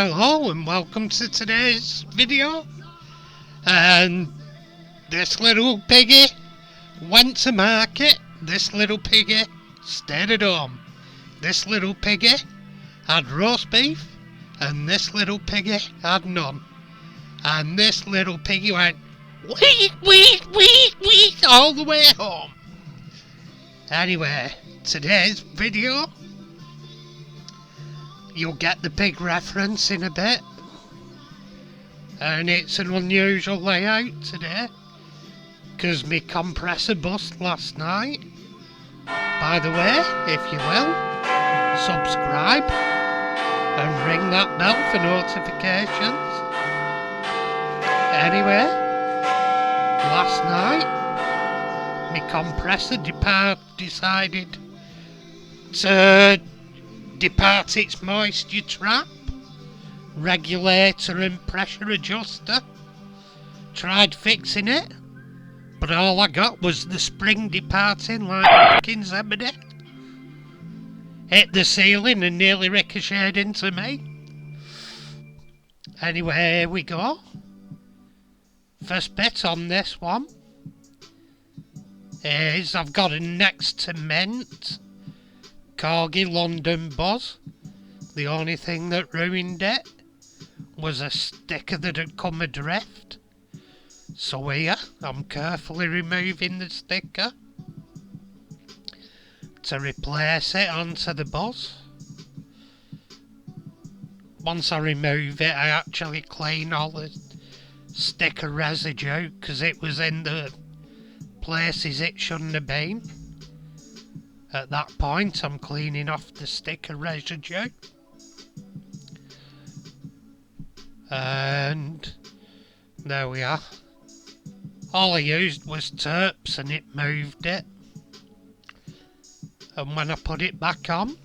Hello and welcome to today's video. And this little piggy went to market. This little piggy stayed at home. This little piggy had roast beef and this little piggy had none. And this little piggy went week all the way home. Anyway, today's video, you'll get the pig reference in a bit, and it's an unusual layout today because my compressor bust last night. By the way, if you will, subscribe and ring that bell for notifications. Anyway, last night my compressor decided to depart its moisture trap, regulator and pressure adjuster. Tried fixing it, but all I got was the spring departing like a fucking zebedee. Hit the ceiling and nearly ricocheted into me. Anyway, here we go. First bit on this one is I've got a next to mint Corgi London Buzz. The only thing that ruined it was a sticker that had come adrift. So here, I'm carefully removing the sticker to replace it onto the Buzz. Once I remove it, I actually clean all the sticker residue because it was in the places it shouldn't have been. At that point, I'm cleaning off the sticker residue. And there we are. All I used was terps and it moved it. And when I put it back on,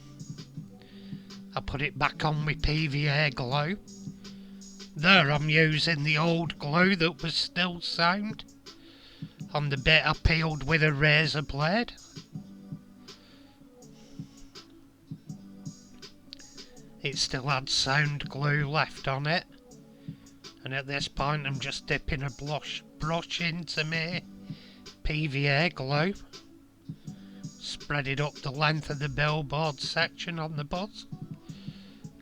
I put it back on with PVA glue. There I'm using the old glue that was still sound on the bit I peeled with a razor blade. It still had sound glue left on it, and at this point I'm just dipping a brush into my PVA glue, spread it up the length of the billboard section on the Buzz,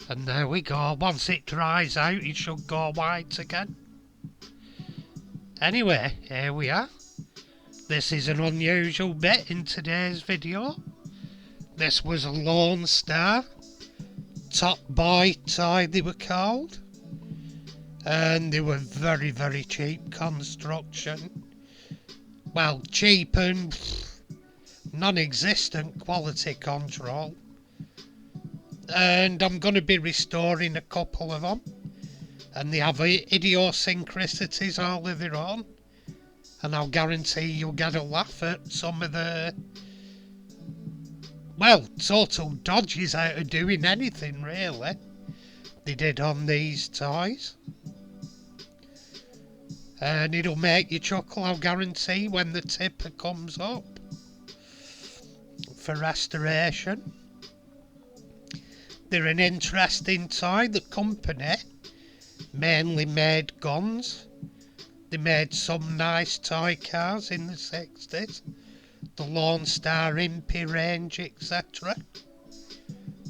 and there we go. Once it dries out it should go white again. Anyway, here we are. This is an unusual bit in today's video. This was a Lone Star Top Boy toy, they were called, and they were very cheap construction. Well, cheap and non-existent quality control. And I'm going to be restoring a couple of them, and they have idiosyncrasies all of their own, and I'll guarantee you'll get a laugh at some of the, well, total dodges out of doing anything really they did on these toys. And it'll make you chuckle, I'll guarantee, when the tipper comes up for restoration. They're an interesting toy. The company mainly made guns. They made some nice toy cars in the 60s. The Lone Star Impy range, etc.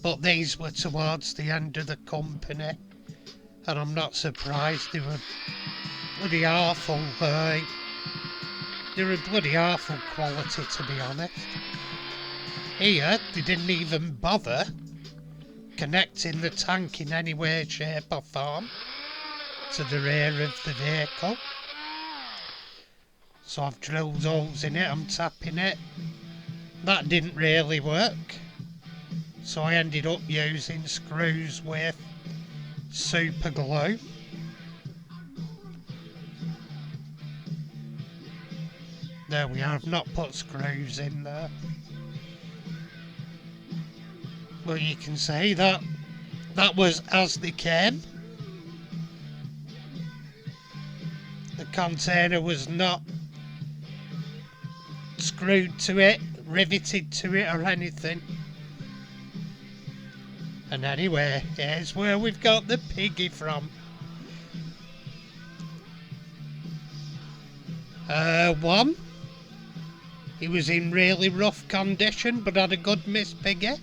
But these were towards the end of the company, and I'm not surprised. They were bloody awful. They were bloody awful quality, to be honest. Here, they didn't even bother connecting the tank in any way, shape or form to the rear of the vehicle. So I've drilled holes in it, I'm tapping it. That didn't really work, so I ended up using screws with super glue. There we are, I've not put screws in there. But you can see that was as they came. The container was not screwed to it, riveted to it or anything. And anyway, here's where we've got the piggy from. One, he was in really rough condition but had a good Miss Piggy.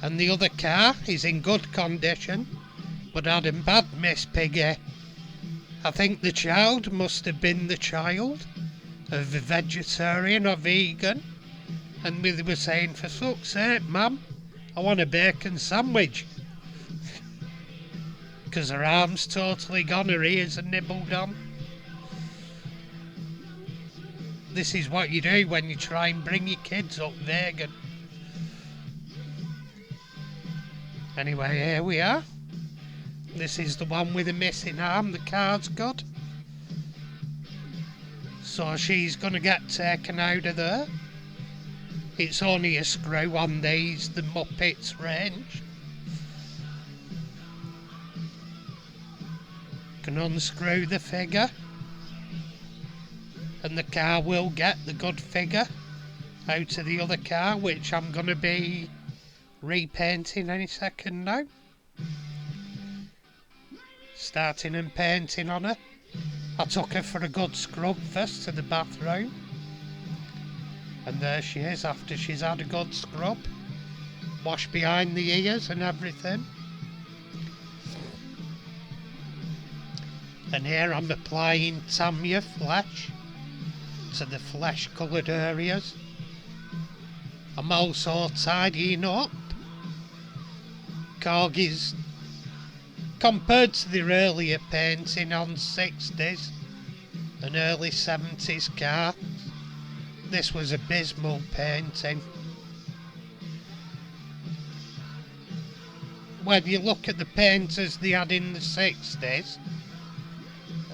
And the other car is in good condition but had a bad Miss Piggy. I think the child must have been the child of a vegetarian or vegan. And we were saying, for fuck's sake, ma'am, I want a bacon sandwich. Because her arm's totally gone, her ears are nibbled on. This is what you do when you try and bring your kids up vegan. Anyway, here we are. This is the one with the missing arm, the car's good. So she's going to get taken out of there. It's only a screw on these, the Muppets range. Can unscrew the figure. And the car will get the good figure out of the other car, which I'm going to be repainting any second now. Starting and painting on her. I took her for a good scrub first to the bathroom. And there she is after she's had a good scrub. Wash behind the ears and everything. And here I'm applying Tamiya flesh to the flesh coloured areas. I'm also tidying up Corgis. Compared to the earlier painting on 60s and early 70s cars, this was abysmal painting. When you look at the painters they had in the 60s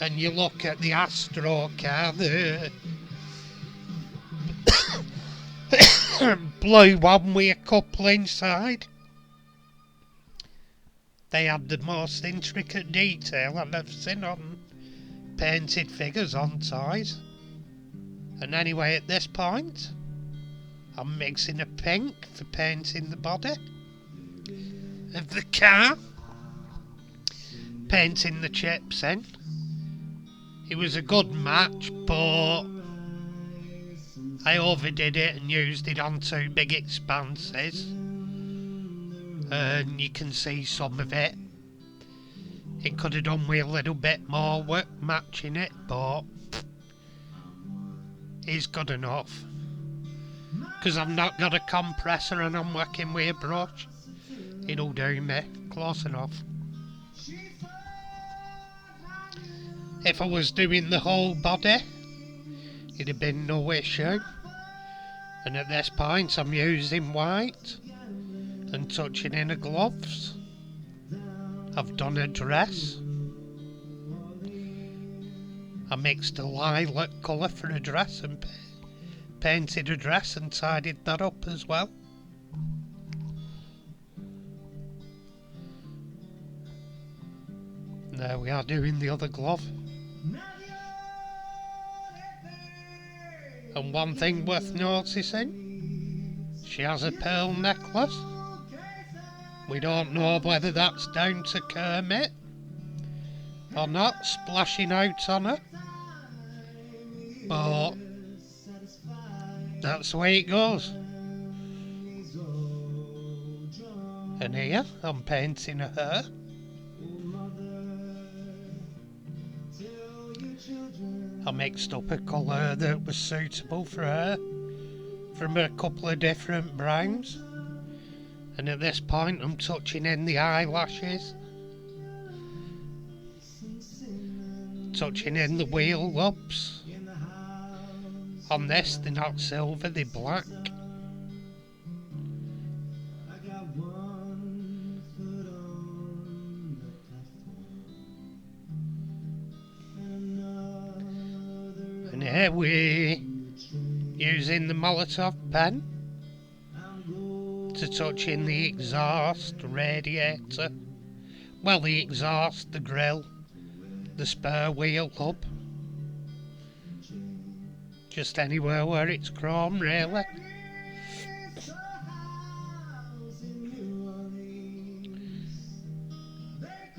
and you look at the Astro car, the blue one with a couple inside, they had the most intricate detail I've ever seen on painted figures on toys. And anyway, at this point, I'm mixing a pink for painting the body of the car, painting the chips in. It was a good match, but I overdid it and used it on too big expanses. And you can see some of it. It could have done with a little bit more work matching it, but it's good enough. Because I've not got a compressor and I'm working with a brush. It'll do me. Close enough. If I was doing the whole body, it'd have been no issue. And at this point I'm using white and touching in the gloves. I've done a dress. I mixed a lilac colour for a dress and painted a dress and tidied that up as well. There we are doing the other glove. And one thing worth noticing, she has a pearl necklace. We don't know whether that's down to Kermit or not, splashing out on her. But that's the way it goes. And here I'm painting a hair. I mixed up a colour that was suitable for her from a couple of different browns. And at this point I'm touching in the eyelashes, touching in the wheel ups. On this they're not silver, they're black. And here we're using the Molotov pen to touch in the exhaust, radiator, well, the exhaust, the grill, the spare wheel hub, just anywhere where it's chrome really.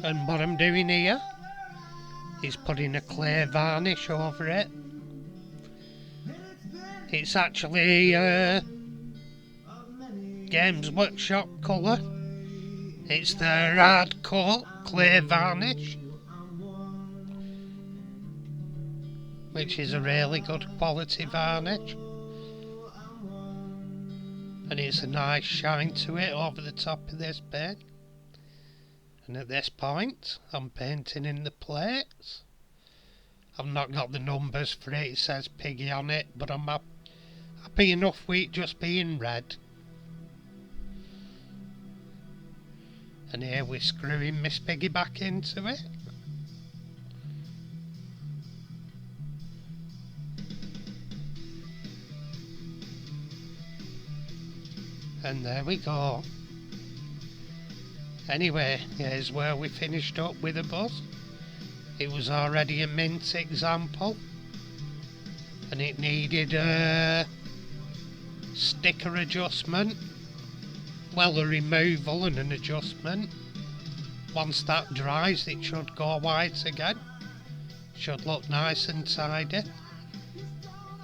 And what I'm doing here is putting a clear varnish over it. It's actually Games Workshop colour. It's the hard coat clear varnish, which is a really good quality varnish, and it's a nice shine to it over the top of this pen. And at this point I'm painting in the plates. I've not got the numbers for it, it says Piggy on it, but I'm happy enough with it just being red. And here we're screwing Miss Piggy back into it. And there we go. Anyway, here's where we finished up with the buzz. It was already a mint example, and it needed a sticker adjustment, well, a removal and an adjustment. Once that dries it should go white again, should look nice and tidy,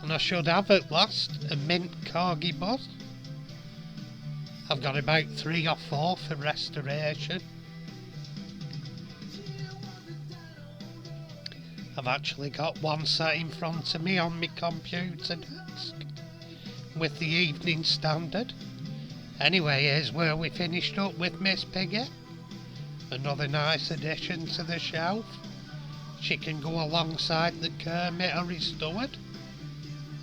and I should have at last a mint corgi buzz. I've got about 3 or 4 for restoration. I've actually got one sat in front of me on my computer desk with the Evening Standard. Anyway, here's where we finished up with Miss Piggy. Another nice addition to the shelf. She can go alongside the Kermit I restored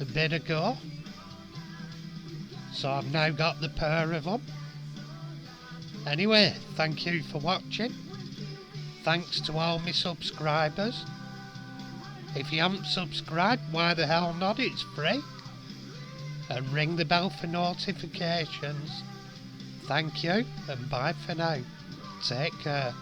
a bit ago. So I've now got the pair of them. Anyway, thank you for watching. Thanks to all my subscribers. If you haven't subscribed, why the hell not? It's free. And ring the bell for notifications. Thank you and bye for now. Take care.